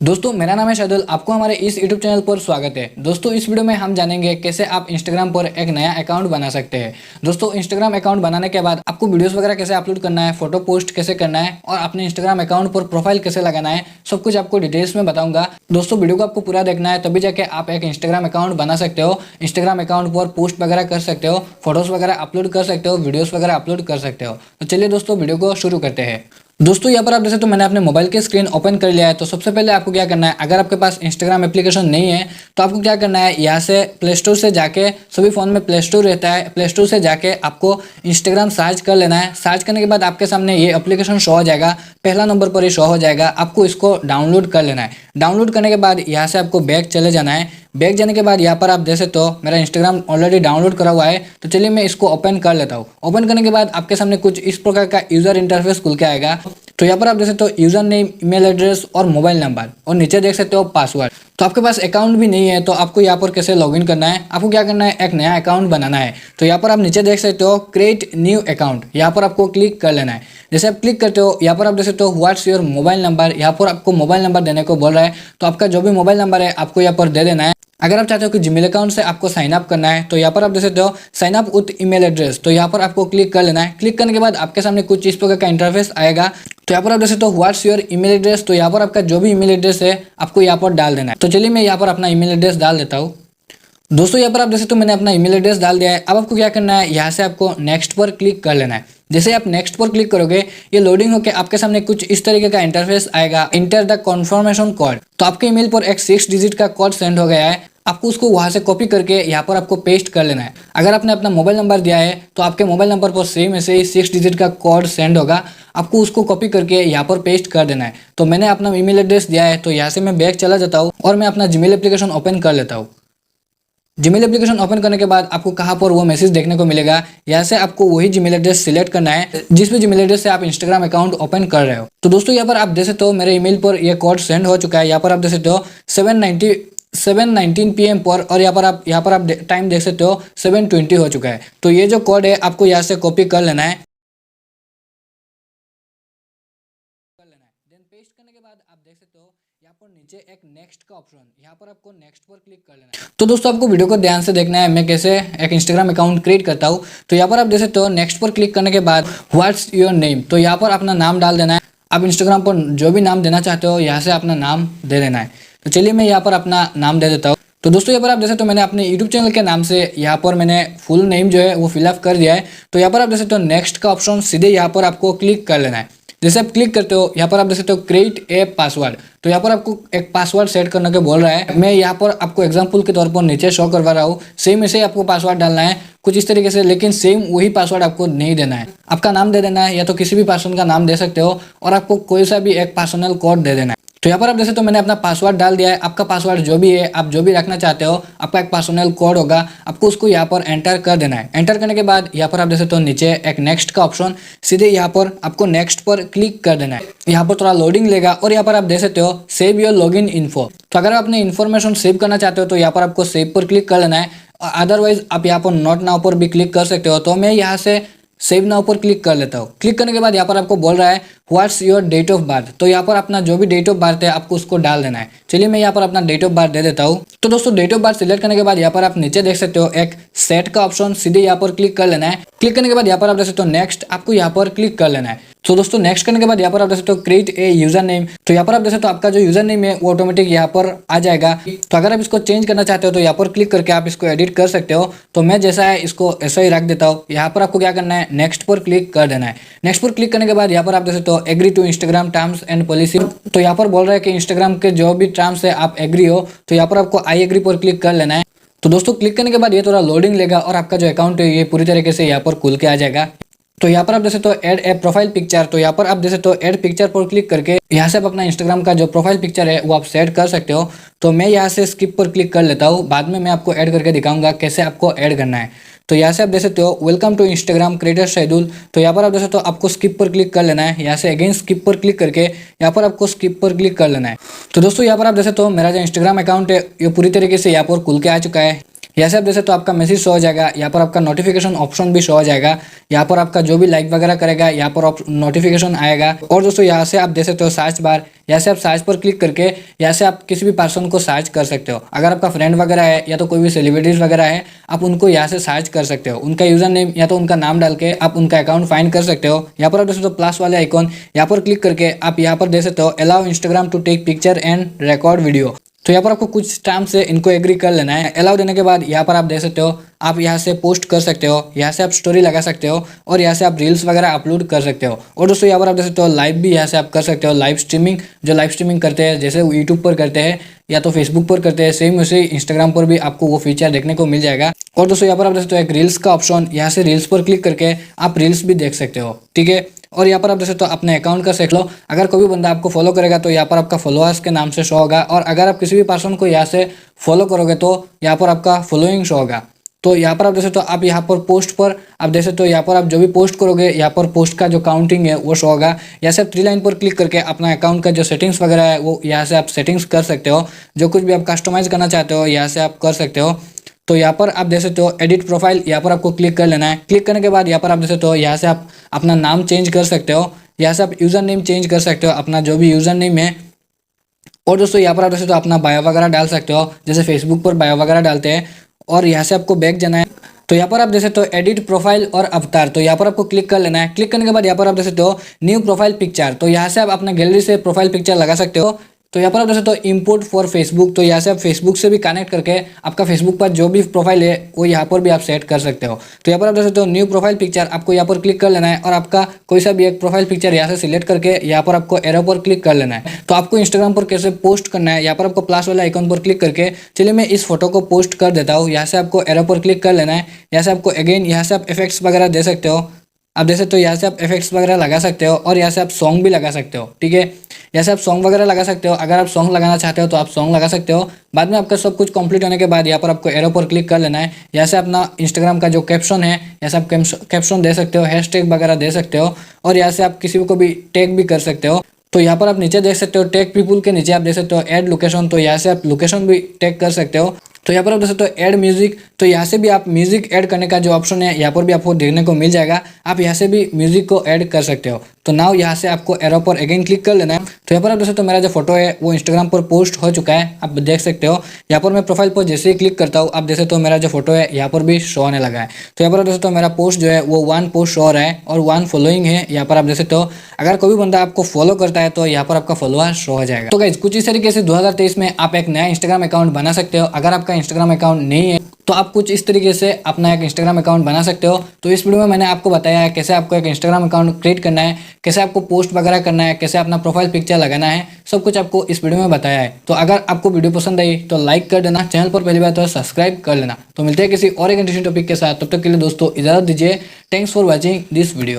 दोस्तों मेरा नाम है शादुल। आपको हमारे इस YouTube चैनल पर स्वागत है। दोस्तों इस वीडियो में हम जानेंगे कैसे आप Instagram पर एक नया अकाउंट बना सकते हैं। दोस्तों Instagram अकाउंट बनाने के बाद आपको वीडियोस वगैरह कैसे अपलोड करना है, फोटो पोस्ट कैसे करना है और अपने Instagram अकाउंट पर प्रोफाइल कैसे लगाना है, सब कुछ आपको डिटेल्स में बताऊंगा। दोस्तों वीडियो को आपको पूरा देखना है, तभी जाके आप एक Instagram अकाउंट बना सकते हो। Instagram अकाउंट पर पोस्ट वगैरह कर सकते हो, फोटोज वगैरह अपलोड कर सकते हो, वीडियोस वगैरह अपलोड कर सकते हो। तो चलिए दोस्तों वीडियो को शुरू करते हैं। दोस्तों यहाँ पर आप जैसे तो मैंने अपने मोबाइल की स्क्रीन ओपन कर लिया है। तो सबसे पहले आपको क्या करना है, अगर आपके पास इंस्टाग्राम एप्लीकेशन नहीं है तो आपको क्या करना है, यहाँ से प्ले स्टोर से जाके, सभी फ़ोन में प्ले स्टोर रहता है, प्ले स्टोर से जाके आपको इंस्टाग्राम सर्च कर लेना है। सर्च करने के बाद आपके सामने ये एप्लीकेशन शो हो जाएगा, पहला नंबर पर ये शो हो जाएगा। आपको इसको डाउनलोड कर लेना है। डाउनलोड करने के बाद यहाँ से आपको बैक चले जाना है। बैक जाने के बाद यहाँ पर आप देख सकते हो मेरा इंस्टाग्राम ऑलरेडी डाउनलोड करा हुआ है। तो चलिए मैं इसको ओपन कर लेता हूँ। ओपन करने के बाद आपके सामने कुछ इस प्रकार का यूजर इंटरफेस खुल के आएगा। तो यहाँ पर आप देख सकते हो यूजर नेम, ईमेल एड्रेस और मोबाइल नंबर, और नीचे देख सकते हो पासवर्ड। तो आपके पास अकाउंट भी नहीं है तो आपको यहाँ पर कैसे लॉगिन करना है, आपको क्या करना है, एक नया अकाउंट बनाना है। तो यहाँ पर आप नीचे देख सकते हो क्रिएट न्यू अकाउंट, यहाँ पर आपको क्लिक कर लेना है। जैसे आप क्लिक करते हो यहाँ पर आप देख सकते हो व्हाट्स योर मोबाइल नंबर, यहाँ पर आपको मोबाइल नंबर देने को बोल रहा है। तो आपका जो भी मोबाइल नंबर है आपको यहाँ पर दे देना है। अगर आप चाहते हो कि जीमेल अकाउंट से आपको साइन अप करना है तो यहाँ पर आप देख सकते हो sign up with email address, तो यहाँ पर आपको क्लिक कर लेना है। क्लिक करने के बाद आपके सामने कुछ इस प्रकार का इंटरफेस आएगा। तो यहाँ पर आप देख सकते हो व्हाट्स योर ईमेल एड्रेस, तो यहाँ पर आपका जो भी ईमेल एड्रेस है आपको यहाँ पर डाल देना है। तो चलिए मैं यहाँ पर अपना ईमेल एड्रेस डाल देता हूँ। दोस्तों यहाँ पर आप देख सकते हो मैंने अपना ईमेल एड्रेस डाल दिया है। अब आपको क्या करना है, यहाँ से आपको नेक्स्ट पर क्लिक कर लेना है। जैसे आप नेक्स्ट पर क्लिक करोगे ये लोडिंग होकर आपके सामने कुछ इस तरीके का इंटरफेस आएगा, इंटर द कन्फर्मेशन कोड। तो आपके ईमेल पर एक 6 डिजिट का कोड सेंड हो गया है। आपको उसको वहां से कॉपी करके यहाँ पर आपको पेस्ट कर लेना है। अगर आपने अपना मोबाइल नंबर दिया है तो आपके मोबाइल नंबर पर सेम ऐसे ही 6 डिजिट का कोड सेंड होगा, आपको उसको कॉपी करके यहाँ पर पेस्ट कर देना है। तो मैंने अपना ईमेल एड्रेस दिया है, तो यहाँ से मैं बैक चला जाता हूँ और मैं अपना जीमेल एप्लीकेशन ओपन कर लेता हूँ। जीमेल एप्लीकेशन ओपन करने के बाद आपको कहाँ पर वो मैसेज देखने को मिलेगा, यहाँ से आपको वही जीमेल एड्रेस सिलेक्ट करना है जिस भी जीमेल एड्रेस से आप इंस्टाग्राम अकाउंट ओपन कर रहे हो। तो दोस्तों यहाँ पर आप देख सकते हो मेरे ईमेल पर ये कोड सेंड हो चुका है। यहाँ पर आप देख सकते हो 7:19 PM पर, और यहाँ पर आप टाइम देख सकते हो 7:20 हो चुका है। तो ये जो कोड है आपको यहाँ से कॉपी कर लेना है। देन पेस्ट करने के बाद आप देख सकते हो यहाँ पर नीचे एक नेक्स्ट का ऑप्शन, यहाँ पर आपको नेक्स्ट पर क्लिक कर लेना है। तो दोस्तों आपको वीडियो को ध्यान से देखना है मैं कैसे एक इंस्टाग्राम अकाउंट क्रिएट करता हूँ। तो यहाँ पर आप देख सकते हो नेक्स्ट पर क्लिक करने के बाद व्हाट्स योर नेम, तो यहाँ पर अपना नाम डाल देना है। आप इंस्टाग्राम पर जो भी नाम देना चाहते हो यहाँ से अपना नाम दे देना है। तो चलिए मैं यहाँ पर अपना नाम दे देता हूँ। तो दोस्तों यहाँ पर आप देख सकते हो मैंने अपने YouTube चैनल के नाम से यहाँ पर मैंने फुल नेम जो है वो फिलअप कर दिया है। तो यहाँ पर आप देख सकते हो नेक्स्ट का ऑप्शन सीधे यहाँ पर आपको क्लिक कर लेना है। जैसे आप क्लिक करते हो यहाँ पर आप देख सकते हो क्रिएट ए पासवर्ड, तो यहाँ पर आपको एक पासवर्ड सेट करने के बोल रहा है। मैं यहाँ पर आपको एग्जांपल के तौर पर नीचे शो करवा रहा हूँ। सेम ऐसे ही आपको पासवर्ड डालना है कुछ इस तरीके से, लेकिन सेम वही पासवर्ड आपको नहीं देना है। आपका नाम दे देना है या तो किसी भी पर्सन का नाम दे सकते हो, और आपको कोई सा भी एक पर्सनल कोड दे देना है। तो यहाँ पर आप देख सकते हो मैंने अपना पासवर्ड डाल दिया है। आपका पासवर्ड जो भी है, आप जो भी रखना चाहते हो, आपका एक पर्सनल कोड होगा, आपको उसको यहाँ पर एंटर कर देना है। एंटर करने के बाद यहाँ पर आप देख सकते हो नीचे एक नेक्स्ट का ऑप्शन, सीधे यहाँ पर आपको नेक्स्ट पर क्लिक कर देना है। यहाँ पर थोड़ा लोडिंग लेगा और यहाँ पर आप देख सकते हो सेव योर लॉगिन इन्फो। तो अगर आप अपने इन्फॉर्मेशन सेव करना चाहते हो तो यहाँ पर आपको सेव पर क्लिक कर लेना है। अदरवाइज आप यहाँ पर नोट नाउ पर भी क्लिक कर सकते हो। तो मैं यहाँ से सेव नाउ पर क्लिक कर लेता हूँ। क्लिक करने के बाद यहाँ पर आपको बोल रहा है what's your date of birth, तो यहाँ पर अपना जो भी डेट ऑफ बर्थ है आपको उसको डाल देना है। चलिए मैं यहाँ पर अपना डेट ऑफ बर्थ दे देता हूँ। तो दोस्तों डेट ऑफ बर्थ सिलेक्ट करने के बाद यहाँ पर आप नीचे देख सकते हो एक सेट का ऑप्शन, सीधे यहाँ पर क्लिक कर लेना है। क्लिक करने के बाद यहाँ पर आप देख सकते हो नेक्स्ट, आपको यहाँ पर क्लिक कर लेना है। तो दोस्तों नेक्स्ट करने के बाद यहाँ पर आप देख सकते हो क्रिएट ए यूजर नेम, तो यहाँ पर आप देख सकते हो आपका जो यूजर नेम है वो ऑटोमेटिक यहाँ पर आ जाएगा। तो अगर आप इसको चेंज करना चाहते हो तो यहाँ पर क्लिक करके आप इसको एडिट कर सकते हो। तो मैं जैसा है इसको ऐसा ही रख देता हूँ। यहाँ पर आपको क्या करना है, नेक्स्ट पर क्लिक कर देना है। नेक्स्ट पर क्लिक करने के बाद यहाँ पर आप देख सकते हो agree to Instagram terms and policy, तो यहाँ पर बोल रहा है कि इंस्टाग्राम के जो भी टर्म्स है आप एग्री हो, तो यहाँ पर आपको आई एग्री पर क्लिक कर लेना है। तो दोस्तों क्लिक करने के बाद ये थोड़ा लोडिंग लेगा और आपका जो अकाउंट है ये पूरी तरीके से यहाँ पर खुल के आ जाएगा। तो यहाँ पर आप देख सकते हो ऐड ए प्रोफाइल पिक्चर, तो यहाँ पर आप देख सकते हो ऐड पिक्चर पर क्लिक करके यहाँ से आप अपना इंस्टाग्राम का जो प्रोफाइल पिक्चर है वो आप सेट कर सकते हो। तो मैं यहाँ से स्किप पर क्लिक कर लेता हूँ, बाद में मैं आपको ऐड करके दिखाऊंगा कैसे आपको ऐड करना है। तो यहाँ से आप देख सकते हो welcome to Instagram creator schedule, तो यहाँ पर आप देख सकते हो आपको स्किप पर क्लिक कर लेना है। यहाँ से अगेन स्किप पर क्लिक करके यहाँ पर आपको स्किप पर क्लिक कर लेना है। तो दोस्तों यहाँ पर आप देख सकते हो मेरा जो इंस्टाग्राम अकाउंट है ये पूरी तरीके से यहाँ पर खुल के आ चुका है। यहाँ से आप जैसे तो आपका मैसेज शो हो जाएगा, यहाँ पर आपका नोटिफिकेशन ऑप्शन भी शो हो जाएगा, यहाँ पर आपका जो भी लाइक वगैरह करेगा यहाँ पर नोटिफिकेशन आएगा। और दोस्तों यहाँ से आप देख सकते हो सर्च बार, यहाँ से आप सर्च पर क्लिक करके यहाँ से आप किसी भी पर्सन को सर्च कर सकते हो। अगर आपका फ्रेंड वगैरह है या तो कोई भी सेलिब्रिटीज वगैरह है, आप उनको यहाँ से सर्च कर सकते हो। उनका यूजर नेम या तो उनका नाम डाल के आप उनका अकाउंट फाइंड कर सकते हो। यहाँ पर आप देख सकते हो प्लस वाले आइकॉन, यहाँ पर क्लिक करके आप यहाँ पर देख सकते हो allow Instagram to take picture and record video. तो यहाँ पर आपको कुछ टाइम से इनको एग्री कर लेना है। अलाउ देने के बाद यहाँ पर आप देख सकते हो आप यहाँ से पोस्ट कर सकते हो, यहाँ से आप स्टोरी लगा सकते हो और यहाँ से आप रील्स वगैरह अपलोड कर सकते हो। और दोस्तों यहाँ पर आप देख सकते हो लाइव भी यहाँ से आप कर सकते हो। लाइव स्ट्रीमिंग, जो लाइव स्ट्रीमिंग करते हैं जैसे यूट्यूब पर करते हैं या तो फेसबुक पर करते हैं, सेम वैसे इंस्टाग्राम पर भी आपको वो फीचर देखने को मिल जाएगा। और दोस्तों यहाँ पर आप देख सकते हो एक रील्स का ऑप्शन, यहाँ से रील्स पर क्लिक करके आप रील्स भी देख सकते हो, ठीक है। और यहाँ पर आप देख सकते हो अपने अकाउंट का सेट लो। अगर कोई भी बंदा आपको फॉलो करेगा तो यहाँ पर आपका फॉलोअर्स के नाम से शो होगा, और अगर आप किसी भी पर्सन को यहाँ से फॉलो करोगे तो यहाँ पर आपका फॉलोइंग शो होगा। तो यहाँ पर आप देख सकते हो आप यहाँ पर पोस्ट पर आप देख सकते हो यहाँ पर आप जो भी पोस्ट करोगे यहाँ पर पोस्ट का जो काउंटिंग है वो शो होगा। यहाँ से आप 3 लाइन पर क्लिक करके अपना अकाउंट का जो सेटिंग्स वगैरह है वो यहाँ से आप सेटिंग्स कर सकते हो। जो कुछ भी आप कस्टमाइज करना चाहते हो यहाँ से आप कर सकते हो। तो यहाँ पर आप देख सकते हो एडिट प्रोफाइल, यहाँ पर आपको क्लिक कर लेना है। क्लिक करने के बाद यहाँ पर आप देख सकते हो यहाँ से आप अपना नाम चेंज कर सकते हो, यहाँ से आप यूज़र नेम चेंज कर सकते हो, अपना जो भी यूज़र नेम है। और दोस्तों यहाँ पर आप देख सकते हो अपना बायो वगैरह डाल सकते हो, जैसे फेसबुक पर बायो वगैरह डालते हैं। और यहाँ से आपको बैक जाना है। तो यहाँ पर आप देख सकते हो एडिट प्रोफाइल और अवतार, तो यहाँ पर आपको क्लिक कर लेना है। क्लिक करने के बाद यहाँ पर आप देख सकते हो न्यू प्रोफाइल पिक्चर, तो यहाँ से आप अपना गैलरी से प्रोफाइल पिक्चर लगा सकते हो। तो यहाँ पर आप देख सकते हो इंपोर्ट फॉर फेसबुक, तो यहाँ से आप फेसबुक से भी कनेक्ट करके आपका फेसबुक पर जो भी प्रोफाइल है वो यहाँ पर भी आप सेट कर सकते हो। तो यहाँ पर आप देख सकते हो न्यू प्रोफाइल पिक्चर, आपको यहाँ पर क्लिक कर लेना है और आपका कोई सा भी एक प्रोफाइल पिक्चर यहाँ से सिलेक्ट करके यहाँ पर आपको एरो पर क्लिक कर लेना है। तो आपको इंस्टाग्राम पर कैसे पोस्ट करना है, यहाँ पर आपको प्लस वाला आइकन पर क्लिक करके चलिए मैं इस फोटो को पोस्ट कर देता हूँ। यहाँ से आपको एरो पर क्लिक कर लेना है। यहाँ से आपको अगेन यहाँ से आप इफेक्ट्स वगैरह दे सकते हो, आप देख सकते हो यहाँ से आप इफेक्ट्स वगैरह लगा सकते हो और यहाँ से आप सॉन्ग भी लगा सकते हो, ठीक है। यहाँ से आप सॉन्ग वगैरह लगा सकते हो। अगर आप सॉन्ग लगाना चाहते हो तो आप सॉन्ग लगा सकते हो। बाद में आपका सब कुछ कंप्लीट होने के बाद यहाँ पर आपको एरो पर क्लिक कर लेना है। यहाँ से अपना इंस्टाग्राम का जो कैप्शन है यहाँ से आप कैप्शन दे सकते हो, हैशटैग वगैरह दे सकते हो और यहाँ से आप किसी को भी टैग भी कर सकते हो। तो यहाँ पर आप नीचे देख सकते हो टैग पीपुल के नीचे आप देख सकते हो ऐड लोकेशन, तो यहाँ से आप लोकेशन भी टैग कर सकते हो। तो यहाँ पर आप देख सकते हो ऐड म्यूजिक, तो यहाँ से भी आप म्यूजिक ऐड करने का जो ऑप्शन है यहाँ पर भी आपको देखने को मिल जाएगा। आप यहाँ से भी म्यूजिक को ऐड कर सकते हो। तो नाउ यहाँ से आपको एरो पर अगेन क्लिक कर लेना है। तो यहाँ पर आप देख सकते हो मेरा जो फोटो है वो इंस्टाग्राम पर पोस्ट हो चुका है, आप देख सकते हो। यहाँ पर मैं प्रोफाइल पर जैसे ही क्लिक करता हूँ आप देख सकते हो मेरा जो फोटो है यहाँ पर भी शो होने लगा है। तो यहाँ पर आप देख सकते हो मेरा पोस्ट जो है वो 1 पोस्ट शो हो रहा है और 1 फॉलोइंग है, यहाँ पर आप देख सकते हो। अगर कोई भी बंदा आपको फॉलो करता है तो यहाँ पर आपका फॉलोअर शो हो जाएगा। तो गाइस कुछ इस तरीके से 2023 में आप एक नया इंस्टाग्राम अकाउंट बना सकते हो। अगर आपका इंस्टाग्राम अकाउंट नहीं है तो आप कुछ इस तरीके से अपना एक इंस्टाग्राम अकाउंट बना सकते हो। तो इस वीडियो में मैंने आपको बताया है कैसे आपको एक इंस्टाग्राम अकाउंट क्रिएट करना है, कैसे आपको पोस्ट वगैरह करना है, कैसे अपना प्रोफाइल पिक्चर लगाना है, सब कुछ आपको इस वीडियो में बताया है। तो अगर आपको वीडियो पसंद आई तो लाइक कर देना, चैनल पर पहली बार तो सब्सक्राइब कर लेना। तो मिलते हैं किसी और एक इंटरेस्टिंग टॉपिक के साथ, तब तक के लिए दोस्तों इजाजत दीजिए। Thanks for watching this video.